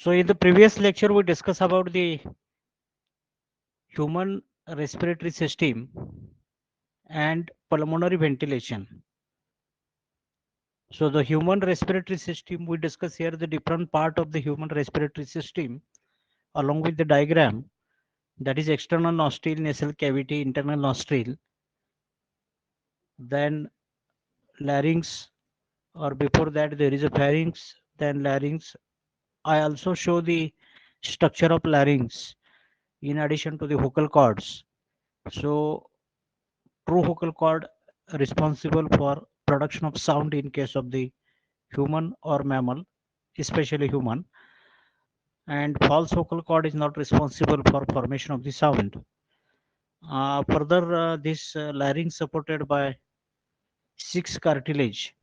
So in the previous lecture, we discussed about the human respiratory system and pulmonary ventilation. So the human respiratory system, we discuss here the different part of the human respiratory system along with the diagram, that is external nostril, nasal cavity, internal nostril, then larynx, or before that there is a pharynx, then larynx. I also show the structure of larynx in addition to the vocal cords. So true vocal cord responsible for production of sound in case of the human or mammal, especially human, and false vocal cord is not responsible for formation of the sound. Further, this larynx supported by six cartilage,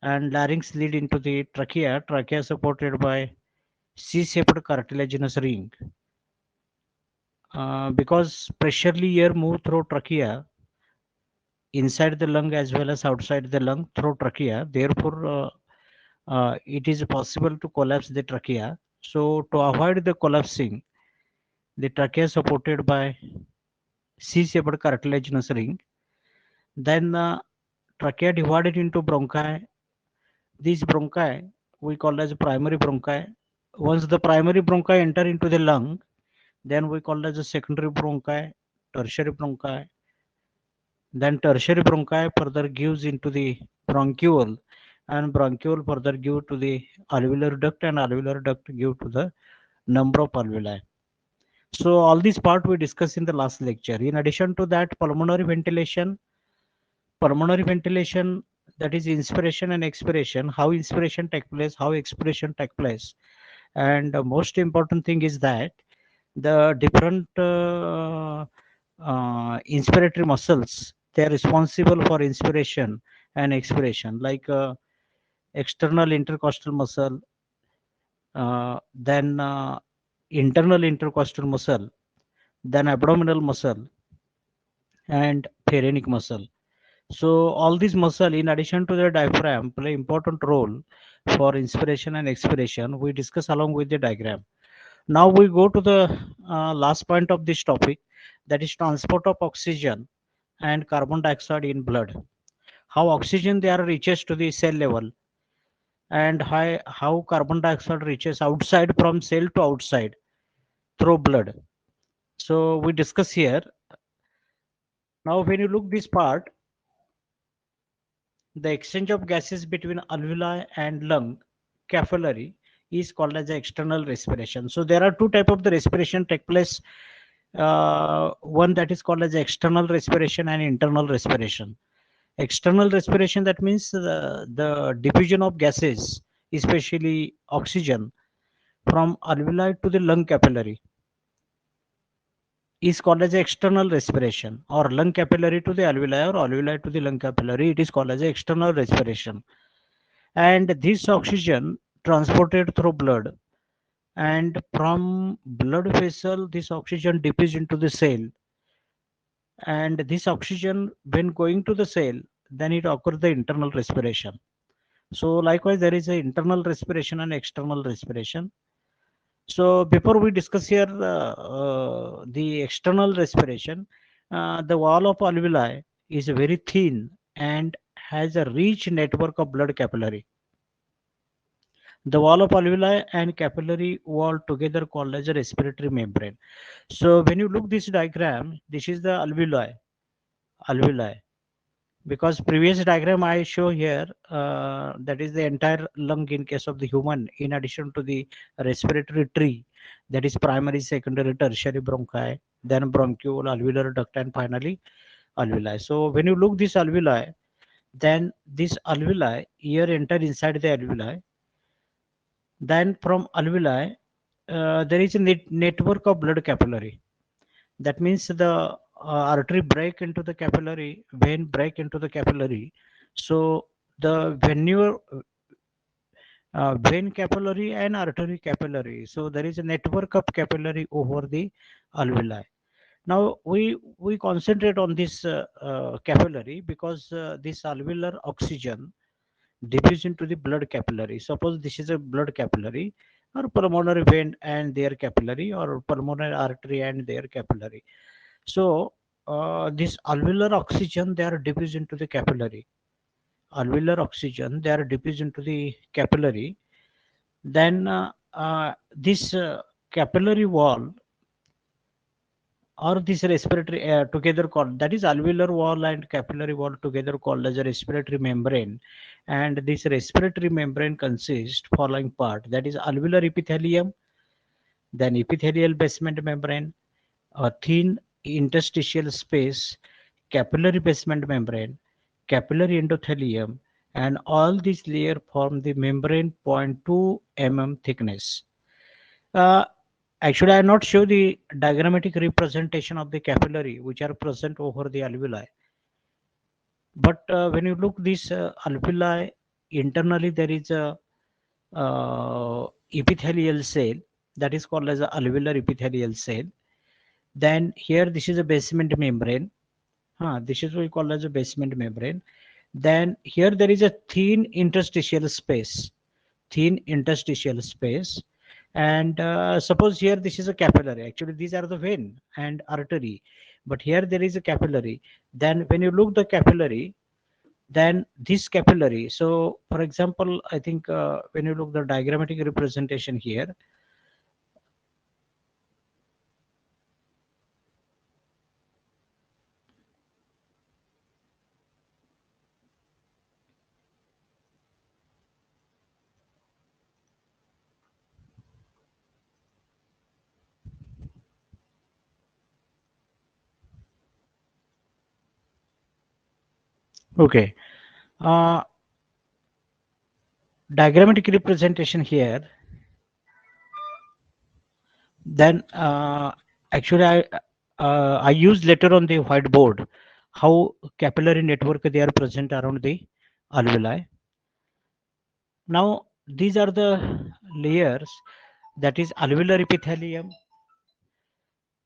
and larynx lead into the trachea. Trachea supported by C-shaped cartilaginous ring. Because pressurely air move through trachea inside the lung as well as outside the lung through trachea. Therefore, it is possible to collapse the trachea. So, to avoid the collapsing, the trachea supported by C-shaped cartilaginous ring. Then, trachea divided into bronchi. These bronchi we call as primary bronchi. Once the primary bronchi enter into the lung, then we call as a secondary bronchi, tertiary bronchi. Then tertiary bronchi further gives into the bronchiole, and bronchiole further give to the alveolar duct, and alveolar duct give to the number of alveoli. So all this part we discussed in the last lecture. In addition to that, pulmonary ventilation, that is inspiration and expiration, how inspiration take place, how expiration take place. And the most important thing is that the different inspiratory muscles, they are responsible for inspiration and expiration, like external intercostal muscle, then internal intercostal muscle, then abdominal muscle, and pharynx muscle. So all these muscle, in addition to the diaphragm, play important role for inspiration and expiration. We discuss along with the diagram. Now we go to the last point of this topic, that is transport of oxygen and carbon dioxide in blood. How oxygen they are reaches to the cell level, and how carbon dioxide reaches outside from cell to outside through blood. So we discuss here. Now when you look this part, the exchange of gases between alveoli and lung capillary is called as the external respiration. So there are two type of the respiration take place. One that is called as external respiration and internal respiration. External respiration, that means the diffusion of gases, especially oxygen, from alveoli to the lung capillary is called as external respiration, or lung capillary to the alveoli or alveoli to the lung capillary, it is called as external respiration. And this oxygen transported through blood, and from blood vessel this oxygen diffuses into the cell, and this oxygen when going to the cell, then it occurs the internal respiration. So likewise there is a internal respiration and external respiration. So before we discuss here the external respiration, the wall of alveoli is very thin and has a rich network of blood capillary. The wall of alveoli and capillary wall together called as a respiratory membrane. So when you look this diagram, this is the alveoli. Because previous diagram I show here, that is the entire lung in case of the human, in addition to the respiratory tree, that is primary, secondary, tertiary bronchi, then bronchiole, alveolar duct, and finally alveoli. So when you look this alveoli, then this alveoli, air enter inside the alveoli, then from alveoli, there is a network of blood capillary. That means the artery break into the capillary, vein break into the capillary. So the vein capillary and artery capillary. So there is a network of capillary over the alveoli. Now we concentrate on this capillary because this alveolar oxygen diffuse into the blood capillary. Suppose this is a blood capillary, or pulmonary vein and their capillary, or pulmonary artery and their capillary. So this alveolar oxygen, they are diffused into the capillary. Alveolar oxygen, they are diffused into the capillary. Then this capillary wall or this respiratory together called, that is alveolar wall and capillary wall together called as a respiratory membrane. And this respiratory membrane consists following part, that is alveolar epithelium, then epithelial basement membrane, a thin interstitial space, capillary basement membrane, capillary endothelium, and all these layers form the membrane 0.2 mm thickness. Uh, Actually, I have not show the diagrammatic representation of the capillary which are present over the alveoli. But when you look this alveoli, internally there is a epithelial cell that is called as a alveolar epithelial cell. Then here this is a basement membrane. This is what we call as a basement membrane. Then here there is a thin interstitial space. And suppose here this is a capillary. Actually, these are the vein and artery, but here there is a capillary. Then when you look the capillary, then this capillary. So, for example, I think when you look the diagrammatic representation here, okay, uh, diagrammatic representation here, then actually I use later on the whiteboard how capillary network they are present around the alveoli. Now these are the layers, that is alveolar epithelium,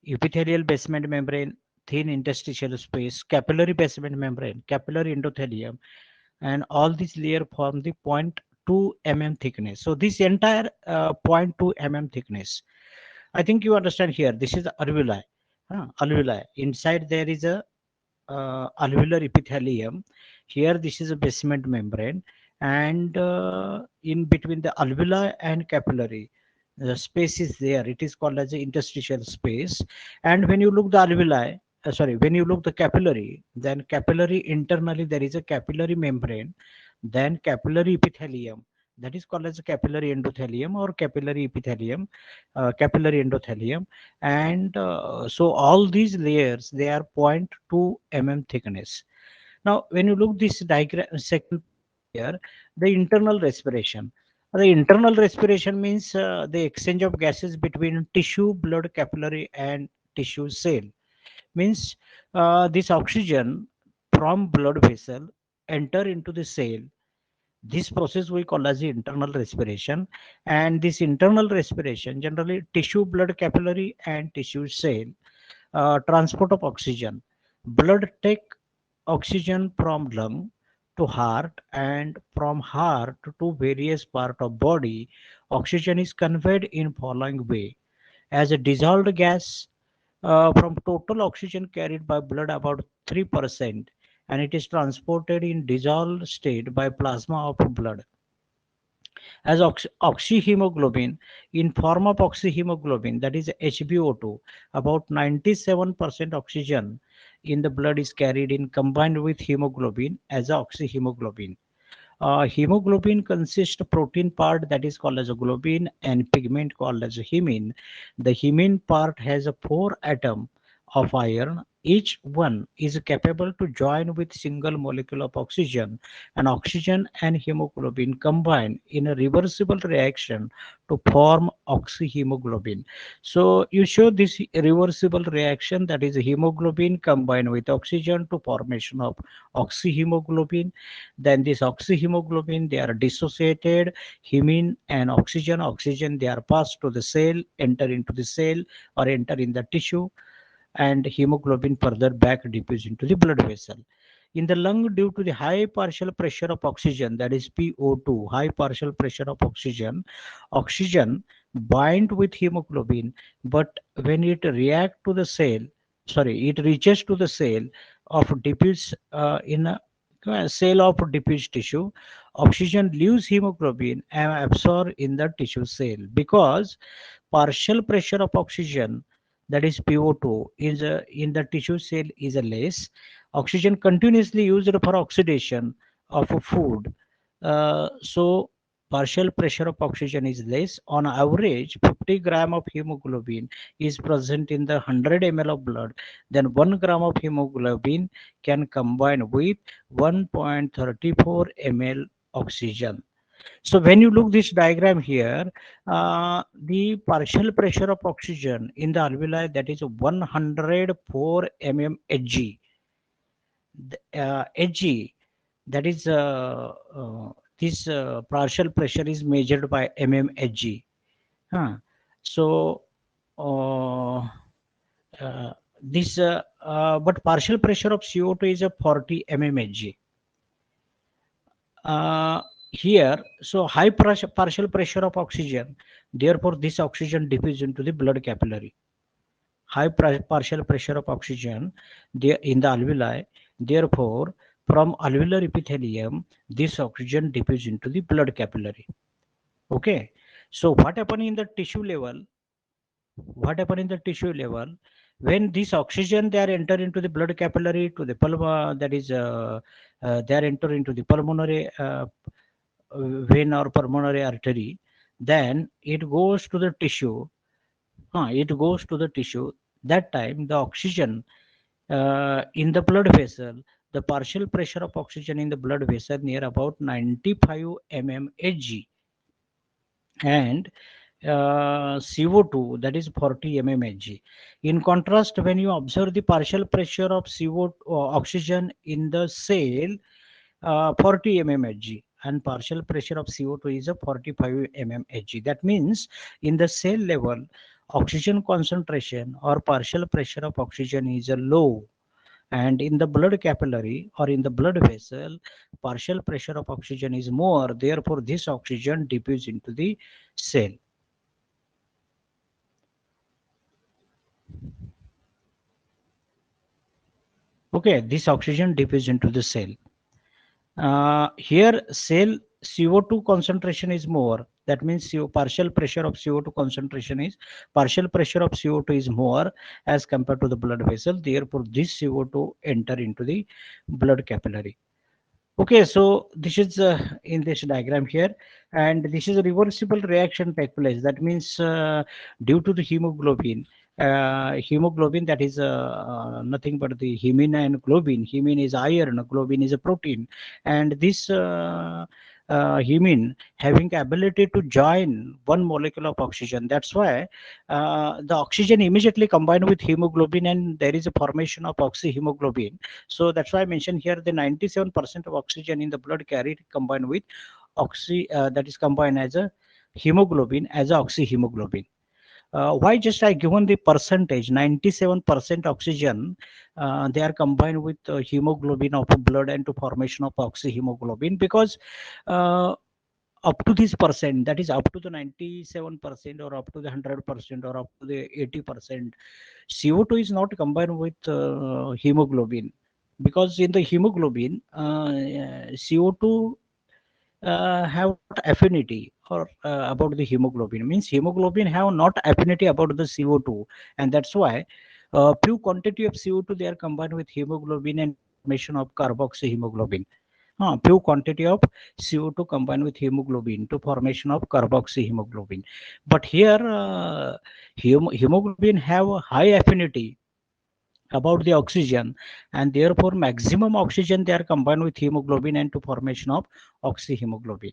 epithelial basement membrane, thin interstitial space, capillary basement membrane, capillary endothelium, and all these layer form the 0.2 mm thickness. So this entire 0.2 mm thickness, I think you understand here. This is the alveoli. Alveoli. Inside there is a alveolar epithelium. Here this is a basement membrane, and in between the alveoli and capillary, the space is there. It is called as the interstitial space. And when you look the alveoli, when you look the capillary, then capillary internally there is a capillary membrane, then capillary epithelium. That is called as a capillary endothelium or capillary epithelium, capillary endothelium. And so all these layers, they are 0.2 mm thickness. Now when you look this diagram second here, the internal respiration, the internal respiration means the exchange of gases between tissue, blood, capillary, and tissue cell. Means this oxygen from blood vessel enter into the cell. This process we call as the internal respiration. And this internal respiration, generally tissue, blood, capillary, and tissue cell, transport of oxygen. Blood take oxygen from lung to heart, and from heart to various part of body. Oxygen is conveyed in following way: as a dissolved gas, from total oxygen carried by blood about 3%, and it is transported in dissolved state by plasma of blood as oxyhemoglobin, in form of oxyhemoglobin, that is HbO2. About 97% oxygen in the blood is carried in combined with hemoglobin as oxyhemoglobin. Hemoglobin consists of protein part that is called as a globin and pigment called as a hemin. The hemin part has a 4 atom of iron. Each one is capable to join with single molecule of oxygen, and oxygen and hemoglobin combine in a reversible reaction to form oxyhemoglobin. So you show this reversible reaction, that is hemoglobin combined with oxygen to formation of oxyhemoglobin. Then this oxyhemoglobin, they are dissociated, hemin and oxygen, they are passed to the cell, enter into the cell or enter in the tissue. and hemoglobin further back diffuse into the blood vessel. In the lung, due to the high partial pressure of oxygen, that is PO2, high partial pressure of oxygen, oxygen bind with hemoglobin, but when it react to the cell, sorry, it reaches to the cell of diffuse in a cell of diffuse tissue, oxygen leaves hemoglobin and absorbed in the tissue cell because partial pressure of oxygen, that is PO2, is in the tissue cell is a less. Oxygen continuously used for oxidation of food. So partial pressure of oxygen is less. On average, 50 gram of hemoglobin is present in the 100 ml of blood. Then 1 gram of hemoglobin can combine with 1.34 ml oxygen. So when you look this diagram here, the partial pressure of oxygen in the alveoli, that is 104 mm Hg. Hg, that is this partial pressure is measured by mmHg. So uh, this but partial pressure of CO2 is a 40 mmHg. Here, so high pressure, partial pressure of oxygen, therefore this oxygen diffuses into the blood capillary. High partial pressure of oxygen there in the alveoli, therefore from alveolar epithelium this oxygen diffuses into the blood capillary. Okay, so what happen in the tissue level, what happen in the tissue level when this oxygen they are enter into the blood capillary to the that is they are enter into the pulmonary vein or pulmonary artery, then it goes to the tissue. It goes to the tissue. That time the oxygen in the blood vessel, the partial pressure of oxygen in the blood vessel near about 95 mmHg, and CO2, that is 40 mmHg. In contrast, when you observe the partial pressure of CO oxygen in the cell, 40 mmHg, and partial pressure of CO2 is a 45 mmHg. That means in the cell level, oxygen concentration or partial pressure of oxygen is a low, and in the blood capillary or in the blood vessel, partial pressure of oxygen is more. Therefore, this oxygen diffuses into the cell. Okay, this oxygen diffuses into the cell. Here cell CO2 concentration is more. That means partial pressure of CO2 concentration is, partial pressure of CO2 is more as compared to the blood vessel. Therefore, this CO2 enter into the blood capillary. Okay, so this is in this diagram here, and this is a reversible reaction take place. That means due to the hemoglobin, hemoglobin, that is nothing but the hemine and globin. Hemine is iron, globin is a protein, and this hemine having ability to join one molecule of oxygen. That's why the oxygen immediately combined with hemoglobin, and there is a formation of oxyhemoglobin. So that's why I mentioned here the 97% of oxygen in the blood carried combined with that is combined as a hemoglobin as a oxyhemoglobin. Why just I given the percentage 97% oxygen they are combined with hemoglobin of blood and to formation of oxyhemoglobin, because uh, up to this percent, that is up to the 97% or up to the 100% or up to the 80%, CO2 is not combined with hemoglobin, because in the hemoglobin CO2 have affinity or about the hemoglobin, means hemoglobin have not affinity about the CO2, and that's why few quantity of CO2 they are combined with hemoglobin and formation of carboxyhemoglobin. Few quantity of CO2 combined with hemoglobin to formation of carboxyhemoglobin. But here hemoglobin have a high affinity about the oxygen, and therefore maximum oxygen they are combined with hemoglobin and to formation of oxyhemoglobin.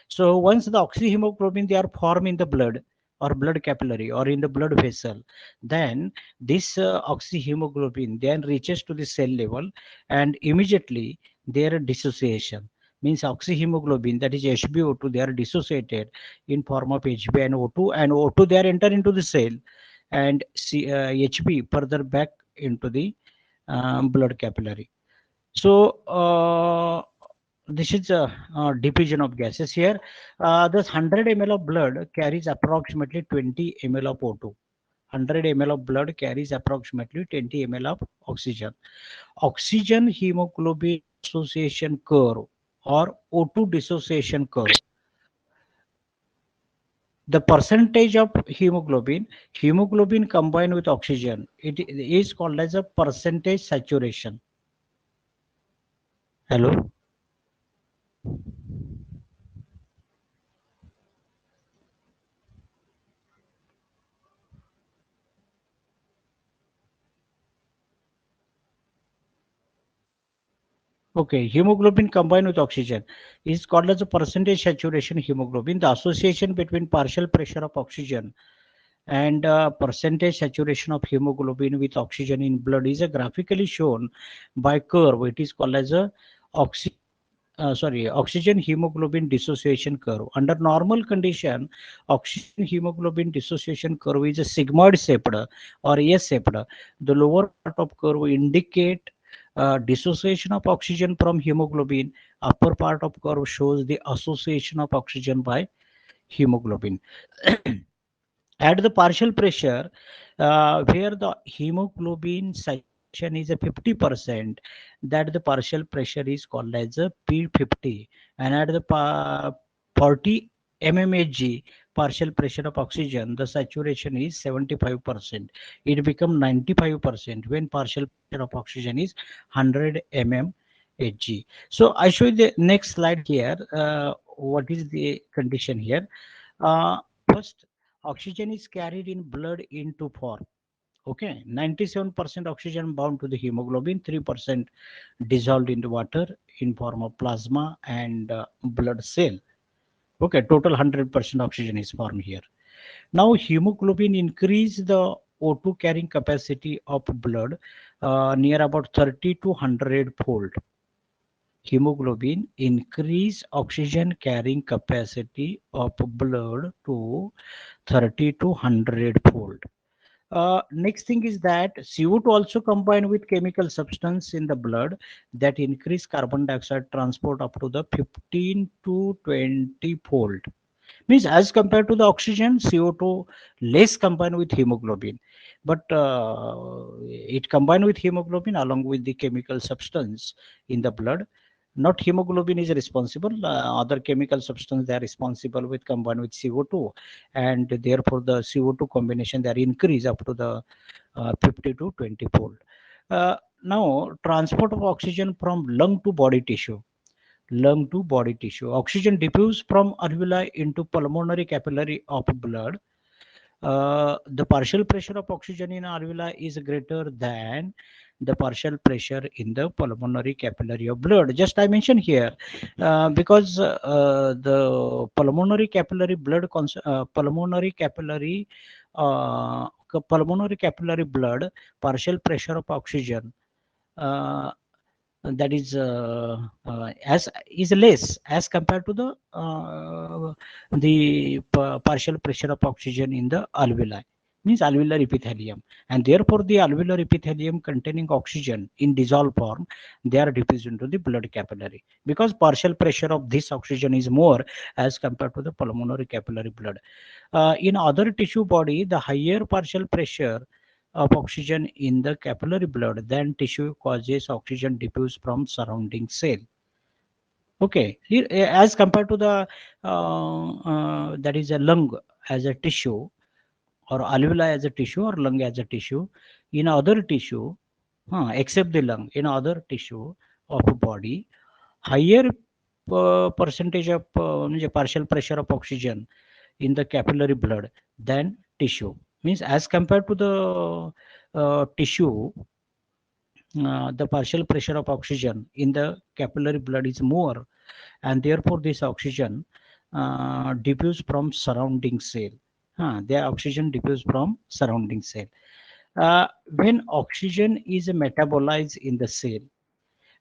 So once the oxyhemoglobin they are formed in the blood or blood capillary or in the blood vessel, then this oxyhemoglobin then reaches to the cell level, and immediately their dissociation, means oxyhemoglobin, that is HbO2, they are dissociated in form of HB and O2, and O2 they are enter into the cell, and Hb further back into the blood capillary. So this is a diffusion of gases here. This 100 ml of blood carries approximately 20 ml of O2. 100 ml of blood carries approximately 20 ml of oxygen. Oxygen hemoglobin dissociation curve or O2 dissociation curve. The percentage of hemoglobin combined with oxygen, it is called as a percentage saturation. Hello. Okay, hemoglobin combined with oxygen is called as a percentage saturation hemoglobin. The association between partial pressure of oxygen and percentage saturation of hemoglobin with oxygen in blood is graphically shown by curve. It is called as a oxygen hemoglobin dissociation curve. Under normal condition, oxygen hemoglobin dissociation curve is a sigmoid shaped or S shaped. The lower part of curve indicate dissociation of oxygen from hemoglobin. Upper part of curve shows the association of oxygen by hemoglobin. At the partial pressure, where the hemoglobin saturation is a 50%, that the partial pressure is called as a P50. And at the 40 mmHg partial pressure of oxygen, the saturation is 75%. It becomes 95% when partial pressure of oxygen is 100 mmHg. So I show you the next slide here. What is the condition here? Uh, First, oxygen is carried in blood in two form. Okay, 97% oxygen bound to the hemoglobin, 3% dissolved into water in form of plasma and blood cell. Okay, total 100% oxygen is formed here. Now hemoglobin increase the O2 carrying capacity of blood near about 30 to 100 fold. Hemoglobin increase oxygen carrying capacity of blood to 30 to 100 fold. Next thing is that CO2 also combined with chemical substance in the blood that increase carbon dioxide transport up to the 15 to 20 fold. Means as compared to the oxygen, CO2 less combined with hemoglobin, but it combined with hemoglobin along with the chemical substance in the blood. Not hemoglobin is responsible, other chemical substance they are responsible with combined with CO2, and therefore the CO2 combination they are increased up to the 50 to 20 fold. Now transport of oxygen from lung to body tissue. Lung to body tissue. Oxygen diffuse from alveoli into pulmonary capillary of blood. The partial pressure of oxygen in alveoli is greater than the partial pressure in the pulmonary capillary of blood. Just I mentioned here because the pulmonary capillary blood, pulmonary capillary blood partial pressure of oxygen. Uh, that is is less as compared to the partial pressure of oxygen in the alveoli, means alveolar epithelium, and therefore the alveolar epithelium containing oxygen in dissolved form, they are diffused into the blood capillary because partial pressure of this oxygen is more as compared to the pulmonary capillary blood. In other tissue body, the higher partial pressure of oxygen in the capillary blood than tissue causes oxygen diffuse from surrounding cell. Okay, here, as compared to the that is a lung as a tissue or alveoli as a tissue or lung as a tissue, in other tissue, except the lung, in other tissue of a body, higher percentage of partial pressure of oxygen in the capillary blood than tissue. Means as compared to the tissue, the partial pressure of oxygen in the capillary blood is more, and therefore this oxygen diffuse from surrounding cell. The oxygen diffuse from surrounding cell. When oxygen is metabolized in the cell,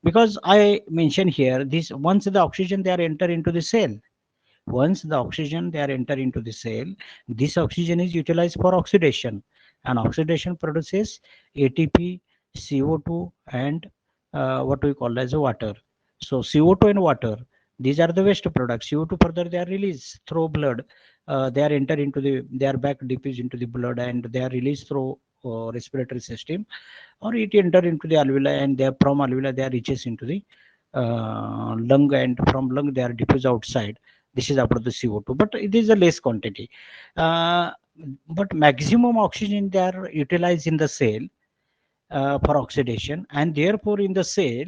because I mentioned here this, once the oxygen they are enter into the cell, once the oxygen they are enter into the cell, this oxygen is utilized for oxidation, and oxidation produces ATP CO2 and what we call as water. So CO2 and water, these are the waste products. CO2 further they are released through blood. They are enter into the, they are back diffused into the blood and they are released through respiratory system, or it enter into the alveoli and they are from alveoli they are reaches into the lung, and from lung they are diffused outside. This is about the CO2, but it is a less quantity. Uh, but maximum oxygen they are utilized in the cell for oxidation, and therefore in the cell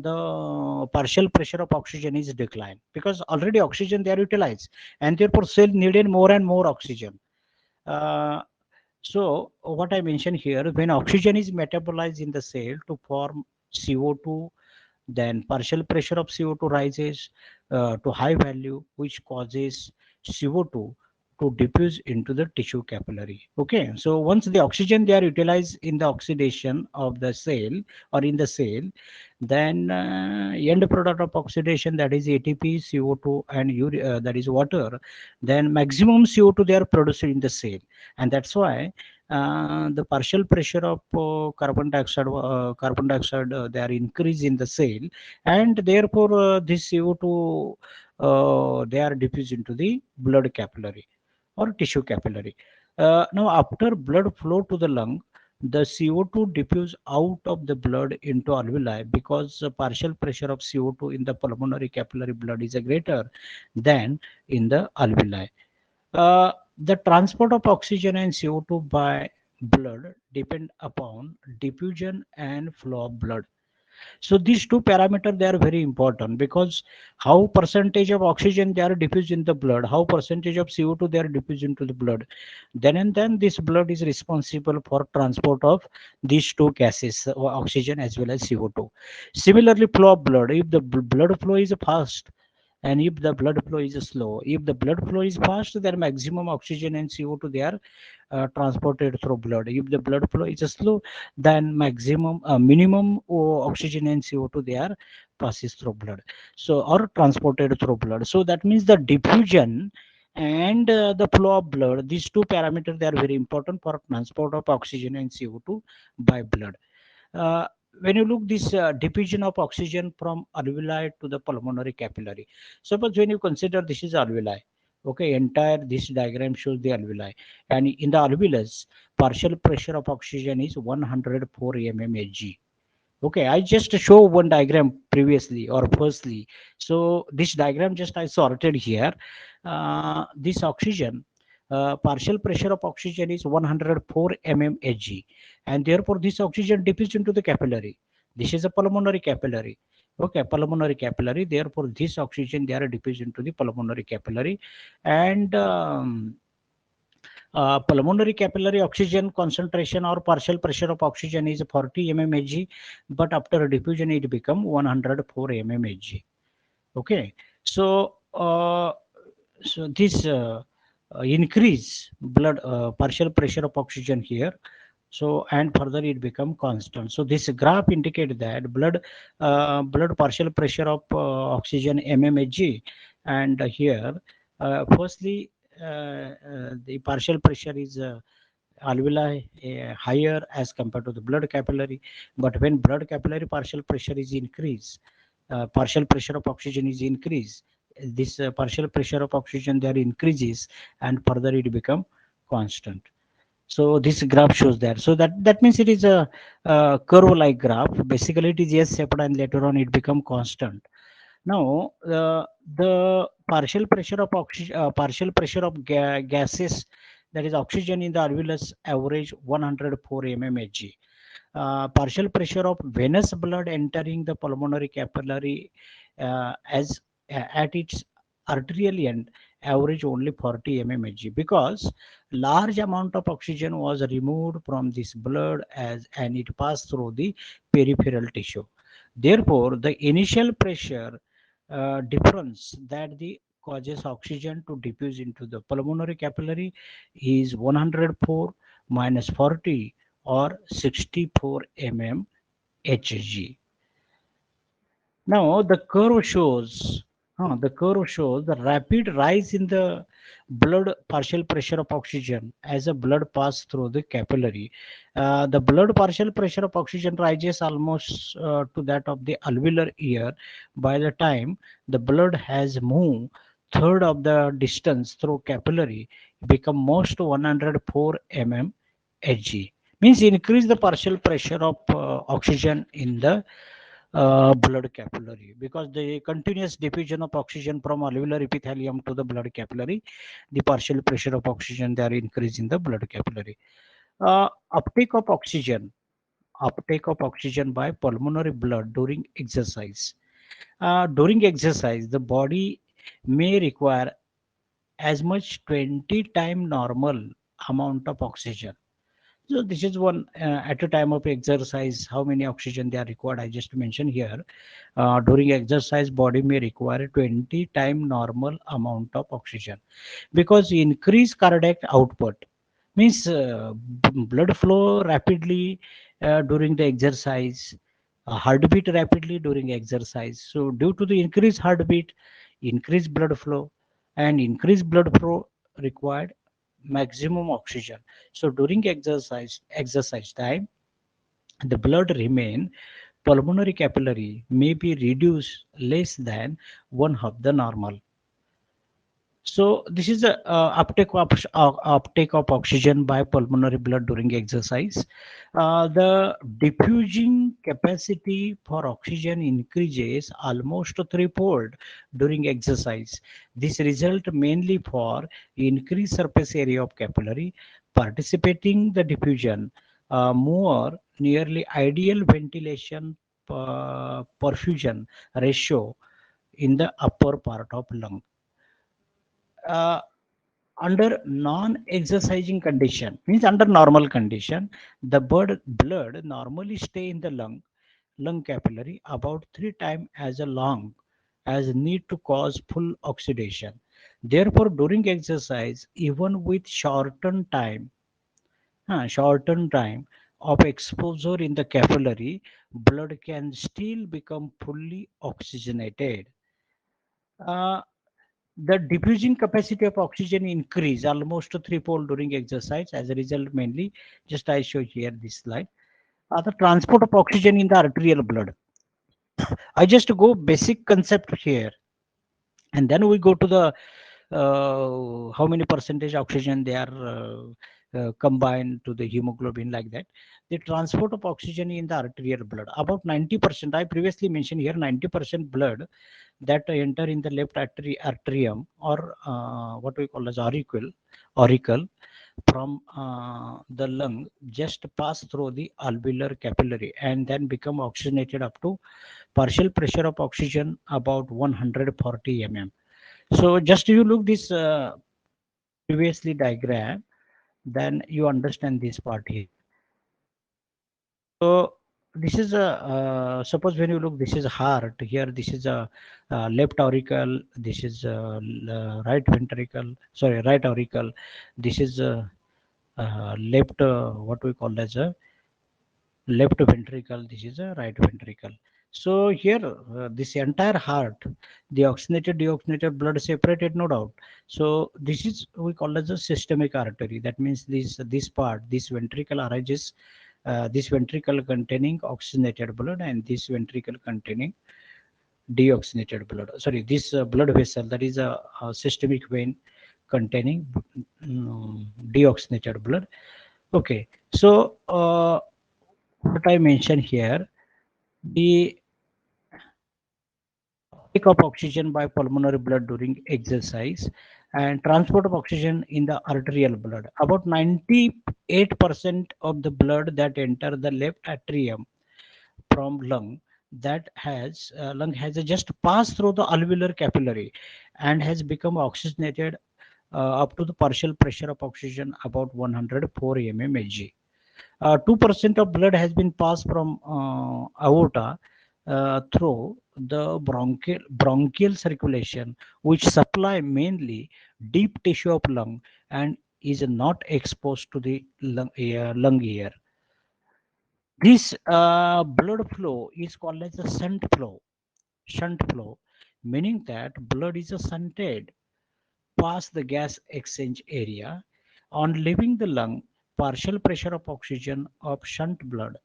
the partial pressure of oxygen is declined because already oxygen they are utilized, and therefore cell needed more and more oxygen. uh, so what I mentioned here, when oxygen is metabolized in the cell to form CO2, then partial pressure of CO2 rises to high value, which causes CO2 to diffuse into the tissue capillary. Okay, so once the oxygen they are utilized in the oxidation of the cell or in the cell, then end product of oxidation, that is ATP, CO2, and that is water. Then maximum CO2 they are produced in the cell, and that's why the partial pressure of carbon dioxide they are increased in the cell, and therefore this CO2 they are diffused into the blood capillary or tissue capillary. Now, after blood flow to the lung, the CO2 diffuse out of the blood into alveoli because the partial pressure of CO2 in the pulmonary capillary blood is greater than in the alveoli. The transport of oxygen and CO2 by blood depend upon diffusion and flow of blood. So these two parameters they are very important because how percentage of oxygen they are diffused in the blood, how percentage of CO2 they are diffused into the blood, then and then this blood is responsible for transport of these two gases, oxygen as well as CO2. Similarly, flow of blood, if the blood flow is fast and if the blood flow is slow, if the blood flow is fast, then maximum oxygen and CO2 they are transported through blood. If the blood flow is slow, then minimum oxygen and CO2 they are passes through blood, so or transported through blood. So that means the diffusion and the flow of blood, these two parameters they are very important for transport of oxygen and CO2 by blood. uh, when you look this diffusion of oxygen from alveoli to the pulmonary capillary, suppose when you consider this is alveoli, okay, entire this diagram shows the alveoli, and in the alveolus partial pressure of oxygen is 104 mmHg. Okay, I just show one diagram previously or firstly. So this diagram just I sorted here. This oxygen, partial pressure of oxygen is 104 mmHg, and therefore this oxygen diffused into the capillary. This is a pulmonary capillary. Okay, pulmonary capillary. Therefore, this oxygen they are diffused into the pulmonary capillary, and pulmonary capillary oxygen concentration or partial pressure of oxygen is 40 mmHg, but after diffusion it become 104 mmHg. Okay, so this increase blood partial pressure of oxygen here. So and further it become constant. So this graph indicate that blood partial pressure of oxygen mmHg, and here firstly the partial pressure is alveoli higher as compared to the blood capillary, but when blood capillary partial pressure is increased, partial pressure of oxygen is increased, this partial pressure of oxygen there increases and further it become constant. So this graph shows that. So that means it is a curve like graph. Basically it is S shaped and later on it become constant. Now, the partial pressure of gases, that is oxygen in the alveolus, average 104 mmHg. Partial pressure of venous blood entering the pulmonary capillary as at its arterial end average only 40 mmHg because large amount of oxygen was removed from this blood as and it passed through the peripheral tissue. Therefore, the initial pressure difference that the causes oxygen to diffuse into the pulmonary capillary is 104 minus 40 or 64 mmHg. Now the curve shows the rapid rise in the blood partial pressure of oxygen as a blood pass through the capillary. The blood partial pressure of oxygen rises almost to that of the alveolar ear by the time the blood has moved third of the distance through capillary become most 104 mm Hg. Means increase the partial pressure of oxygen in the blood capillary, because the continuous diffusion of oxygen from alveolar epithelium to the blood capillary, the partial pressure of oxygen they are increasing the blood capillary. Uptake of oxygen, uptake of oxygen by pulmonary blood during exercise. During exercise, the body may require as much 20 times normal amount of oxygen. So this is one at a time of exercise, how many oxygen they are required. I just mentioned here. During exercise, body may require 20 times normal amount of oxygen, because increased cardiac output means blood flow rapidly during the exercise, heartbeat rapidly during exercise. So due to the increased heartbeat, increased blood flow, and increased blood flow required maximum oxygen. So during exercise time, the blood remain pulmonary capillary may be reduced less than one half the normal. So this is the uptake of oxygen by pulmonary blood during exercise. The diffusing capacity for oxygen increases almost threefold during exercise. This result mainly for increased surface area of capillary participating the diffusion, more nearly ideal ventilation perfusion ratio in the upper part of lung. Uh, Under non-exercising condition, means under normal condition, the blood normally stay in the lung capillary about 3 times as long as need to cause full oxidation. Therefore, during exercise, even with shortened time of exposure in the capillary, blood can still become fully oxygenated. Uh, the diffusing capacity of oxygen increase almost threefold during exercise. As a result, mainly, just I show here this slide. The transport of oxygen in the arterial blood. I just go basic concept here, and then we go to the how many percentage oxygen they are combined to the hemoglobin, like that. The transport of oxygen in the arterial blood, about 90%. I previously mentioned here 90% blood that enter in the left atrium, or what we call as auricle from the lung, just pass through the alveolar capillary and then become oxygenated up to partial pressure of oxygen about 140 mm. So just you look this previously diagram, then you understand this part here. So this is a suppose when you look, this is heart here. This is a left auricle. This is right ventricle. Sorry, right auricle. This is left what we call as a left ventricle. This is a right ventricle. So here this entire heart, the oxygenated deoxygenated blood separated, no doubt. So this is we call as a systemic artery. That means this part, this ventricle arises, this ventricle containing oxygenated blood, and this ventricle containing deoxygenated blood. Sorry, this blood vessel, that is a systemic vein containing deoxygenated blood. Okay, so what I mentioned here, the uptake of oxygen by pulmonary blood during exercise and transport of oxygen in the arterial blood. About 98% of the blood that enter the left atrium from lung has just passed through the alveolar capillary and has become oxygenated up to the partial pressure of oxygen about 104 mmHg. 2% of blood has been passed from aorta through the bronchial circulation, which supply mainly deep tissue of lung and is not exposed to the lung air. This blood flow is called as a shunt flow, meaning that blood is shunted pass the gas exchange area. On leaving the lung, partial pressure of oxygen of shunt blood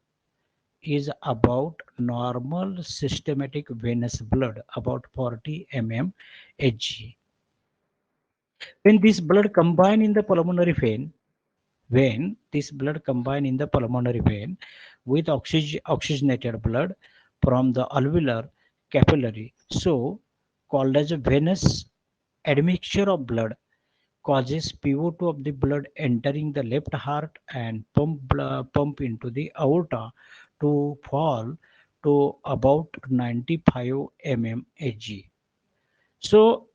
is about normal systematic venous blood, about 40 mm Hg. When this blood combine in the pulmonary vein, when this blood combine in the pulmonary vein with oxygenated blood from the alveolar capillary, so called as a venous admixture of blood, causes PO2 of the blood entering the left heart and pump into the aorta to fall to about 95 mm Hg. So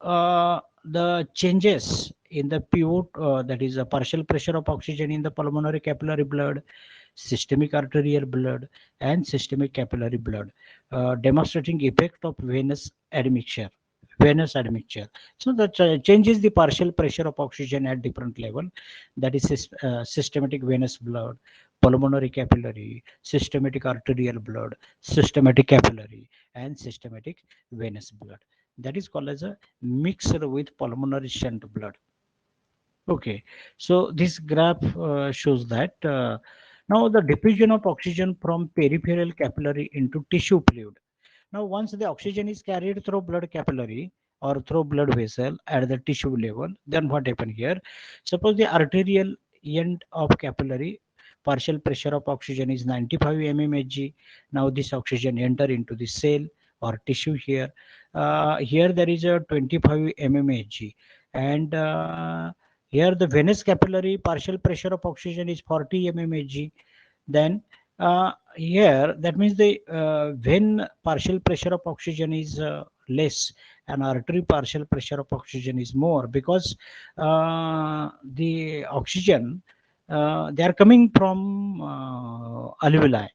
the changes in the PO, that is a partial pressure of oxygen in the pulmonary capillary blood, systemic arterial blood, and systemic capillary blood, demonstrating effect of venous admixture. Venous admixture. So that changes the partial pressure of oxygen at different level. That is systematic venous blood, pulmonary capillary, systematic arterial blood, systematic capillary, and systematic venous blood. That is called as a mixed with pulmonary shunt blood. Okay, so this graph shows that now the diffusion of oxygen from peripheral capillary into tissue fluid. Now, once the oxygen is carried through blood capillary or through blood vessel at the tissue level, then what happen here? Suppose the arterial end of capillary partial pressure of oxygen is 95 mmHg. Now this oxygen enter into the cell or tissue here. Here there is a 25 mmHg, and here the venous capillary partial pressure of oxygen is 40 mmHg. Then here that means the when partial pressure of oxygen is less and artery partial pressure of oxygen is more, because the oxygen they are coming from alveoli.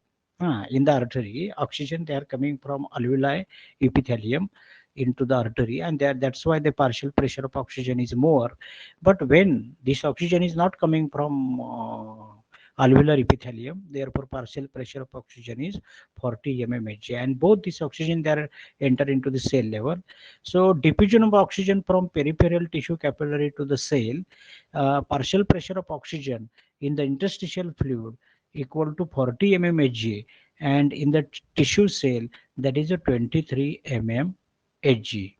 In the artery, oxygen they are coming from alveoli epithelium into the artery, and that's why the partial pressure of oxygen is more. But when this oxygen is not coming from alveolar epithelium, therefore partial pressure of oxygen is 40 mmHg, and both this oxygen they are enter into the cell level. So diffusion of oxygen from peripheral tissue capillary to the cell, partial pressure of oxygen in the interstitial fluid equal to 40 mmHg, and in the tissue cell that is a 23 mmHg.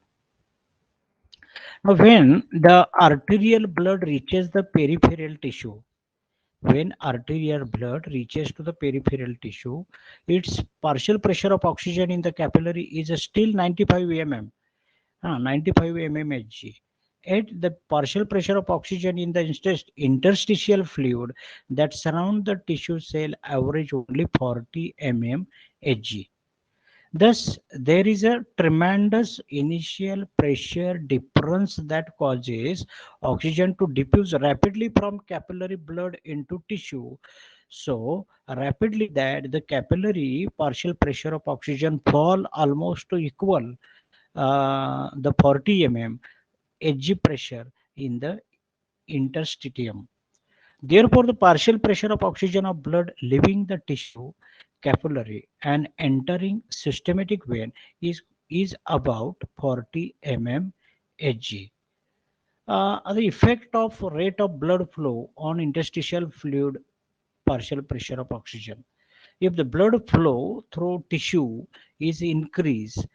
Now when the arterial blood reaches the peripheral tissue, when arterial blood reaches to the peripheral tissue, its partial pressure of oxygen in the capillary is still 95 mm, 95 mmHg. At the partial pressure of oxygen in the interstitial fluid that surround the tissue cell average only 40 mmHg. Thus, there is a tremendous initial pressure difference that causes oxygen to diffuse rapidly from capillary blood into tissue. So rapidly that the capillary partial pressure of oxygen fall almost to equal the 40 mm Hg pressure in the interstitium. Therefore, the partial pressure of oxygen of blood leaving the tissue capillary and entering systematic vein is about 40 mm Hg. The effect of rate of blood flow on interstitial fluid partial pressure of oxygen. If the blood flow through tissue is increased,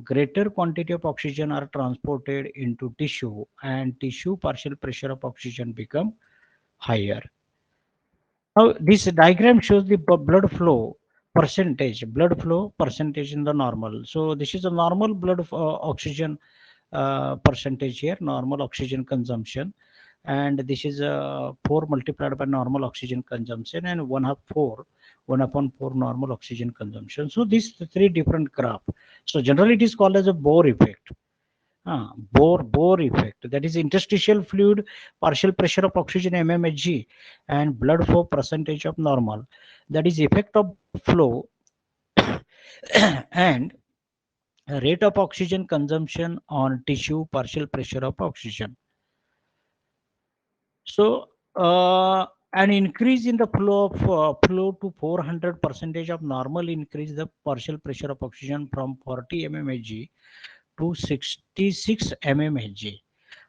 greater quantity of oxygen are transported into tissue, and tissue partial pressure of oxygen become higher. Now, this diagram shows the blood flow percentage in the normal. So this is a normal blood oxygen percentage here, normal oxygen consumption, and this is 4 multiplied by normal oxygen consumption, and 1/4 normal oxygen consumption. So these three different graph. So generally it is called as a Bohr effect. Bohr effect, that is interstitial fluid partial pressure of oxygen mmHg and blood flow percentage of normal, that is effect of flow and rate of oxygen consumption on tissue partial pressure of oxygen. So an increase in the flow to 400 percentage of normal increase the partial pressure of oxygen from 40 mmHg to 66 mmHg.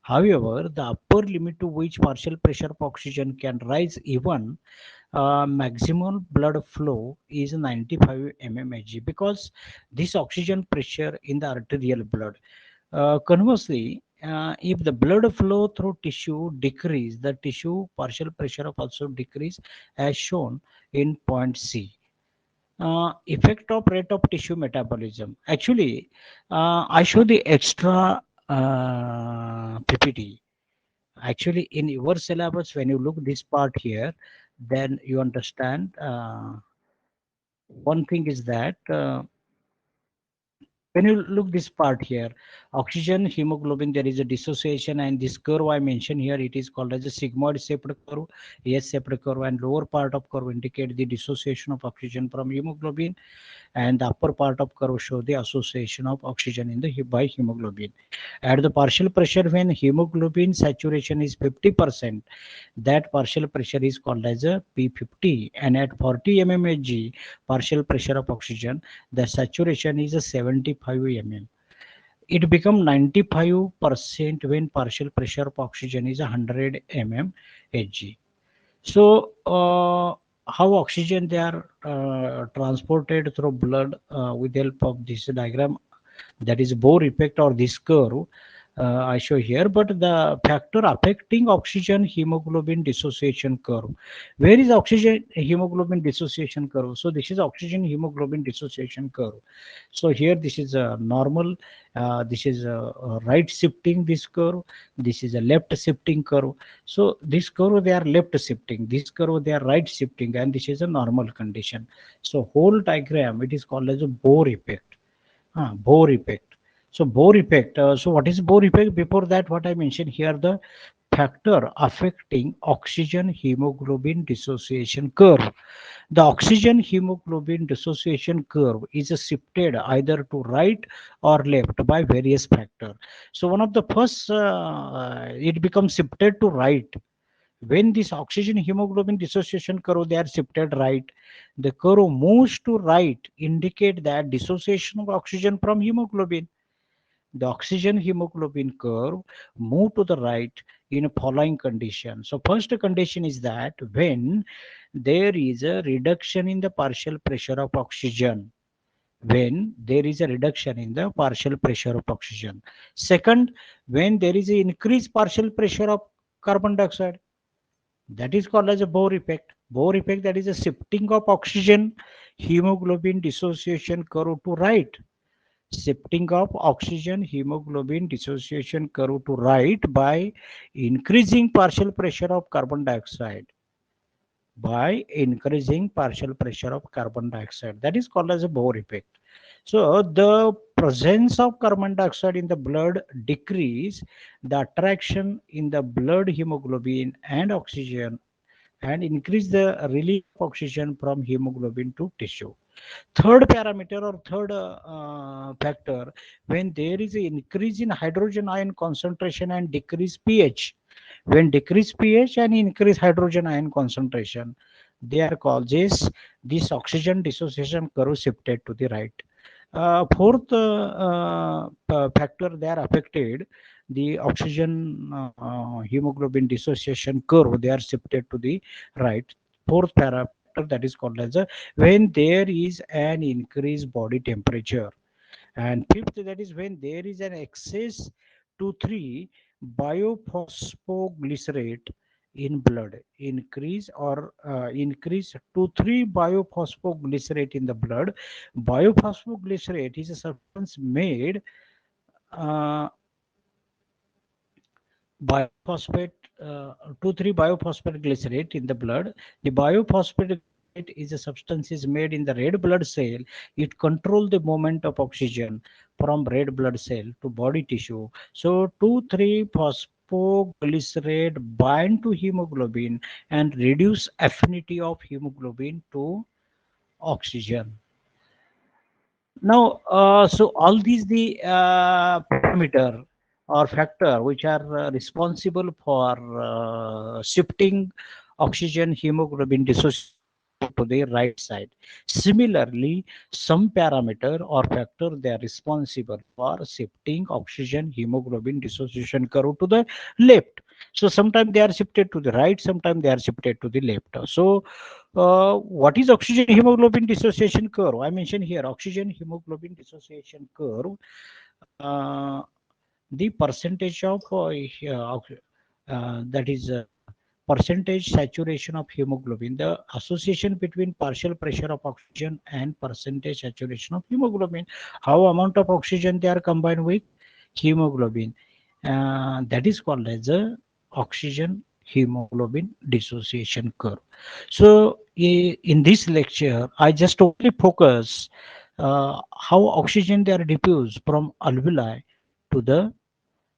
However, the upper limit to which partial pressure of oxygen can rise even maximum blood flow is 95 mmHg, because this oxygen pressure in the arterial blood. Conversely, if the blood flow through tissue decrease, the tissue partial pressure of also decrease, as shown in point C. Effect of rate of tissue metabolism. Actually, I show the extra PPT. Actually, in your syllabus, when you look this part here, then you understand. One thing is that when you look this part here, oxygen hemoglobin, there is a dissociation, and this curve I mentioned here, it is called as a sigmoid shaped curve, S shaped curve, and lower part of curve indicate the dissociation of oxygen from hemoglobin, and the upper part of curve show the association of oxygen in the by hemoglobin. At the partial pressure, when hemoglobin saturation is 50%, that partial pressure is called as a P50, and at 40 mmHg partial pressure of oxygen, the saturation is a 75 mm. It becomes 95% when partial pressure of oxygen is 100 mmHg. So, how oxygen they are transported through blood with the help of this diagram, that is Bohr effect or this curve I show here, but the factor affecting oxygen hemoglobin dissociation curve. Where is oxygen hemoglobin dissociation curve? So this is oxygen hemoglobin dissociation curve. So here this is a normal, this is a right shifting this curve, this is a left shifting curve. So this curve they are left shifting, this curve they are right shifting, and this is a normal condition. So whole diagram it is called as a Bohr effect. Bohr effect. So Bohr effect. So what is Bohr effect? Before that, what I mentioned here, the factor affecting oxygen hemoglobin dissociation curve. The oxygen hemoglobin dissociation curve is shifted either to right or left by various factors. So one of the first, it becomes shifted to right. When this oxygen hemoglobin dissociation curve they are shifted right, the curve moves to right, indicate that dissociation of oxygen from hemoglobin. The oxygen hemoglobin curve move to the right in a following condition. So first condition is that when there is a reduction in the partial pressure of oxygen, when there is a reduction in the partial pressure of oxygen. Second, when there is an increased partial pressure of carbon dioxide, that is called as a Bohr effect. Bohr effect, that is a shifting of oxygen hemoglobin dissociation curve to right. Shifting of oxygen hemoglobin dissociation curve to right by increasing partial pressure of carbon dioxide. By increasing partial pressure of carbon dioxide. That is called as a Bohr effect. So the presence of carbon dioxide in the blood decrease the attraction in the blood hemoglobin and oxygen, and increase the release of oxygen from hemoglobin to tissue. Third parameter or third factor, when there is an increase in hydrogen ion concentration and decrease pH. When decrease pH and increase hydrogen ion concentration, they are called this oxygen dissociation curve shifted to the right. Fourth factor they are affected, the oxygen hemoglobin dissociation curve they are shifted to the right. Fourth factor, that is called as a when there is an increased body temperature. And fifth, that is when there is an excess to 3 biophosphoglycerate in blood, increase or increase to 3 biophosphoglycerate in the blood. Biophosphoglycerate is a substance made uh, biophosphate, 2,3 biophosphate glycerate in the blood. The biophosphate glycerate is a substance is made in the red blood cell. It controls the movement of oxygen from red blood cell to body tissue. So 2,3 phosphoglycerate bind to hemoglobin and reduce affinity of hemoglobin to oxygen. Now, so all these the parameter or factor which are responsible for shifting oxygen hemoglobin dissociation to the right side. Similarly, some parameter or factor they are responsible for shifting oxygen hemoglobin dissociation curve to the left. So sometimes they are shifted to the right, sometimes they are shifted to the left. So what is oxygen hemoglobin dissociation curve? I mentioned here oxygen hemoglobin dissociation curve. Uh, the percentage of that is percentage saturation of hemoglobin, the association between partial pressure of oxygen and percentage saturation of hemoglobin, how amount of oxygen they are combined with hemoglobin, that is called as a oxygen hemoglobin dissociation curve. So in this lecture I just only focus how oxygen they are diffused from alveoli to the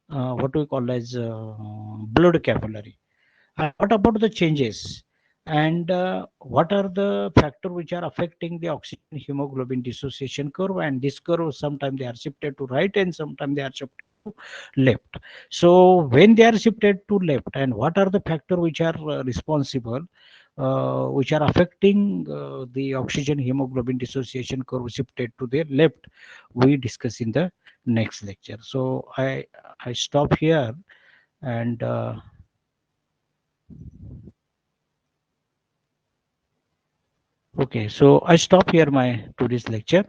what we call as blood capillary. And what about the changes? And what are the factors which are affecting the oxygen hemoglobin dissociation curve? And this curve sometimes they are shifted to right and sometimes they are shifted to left. So when they are shifted to left, and what are the factors which are responsible, which are affecting the oxygen hemoglobin dissociation curve shifted to the left? We discuss in the next lecture. So I stop here and. Okay, so I stop here my today's lecture.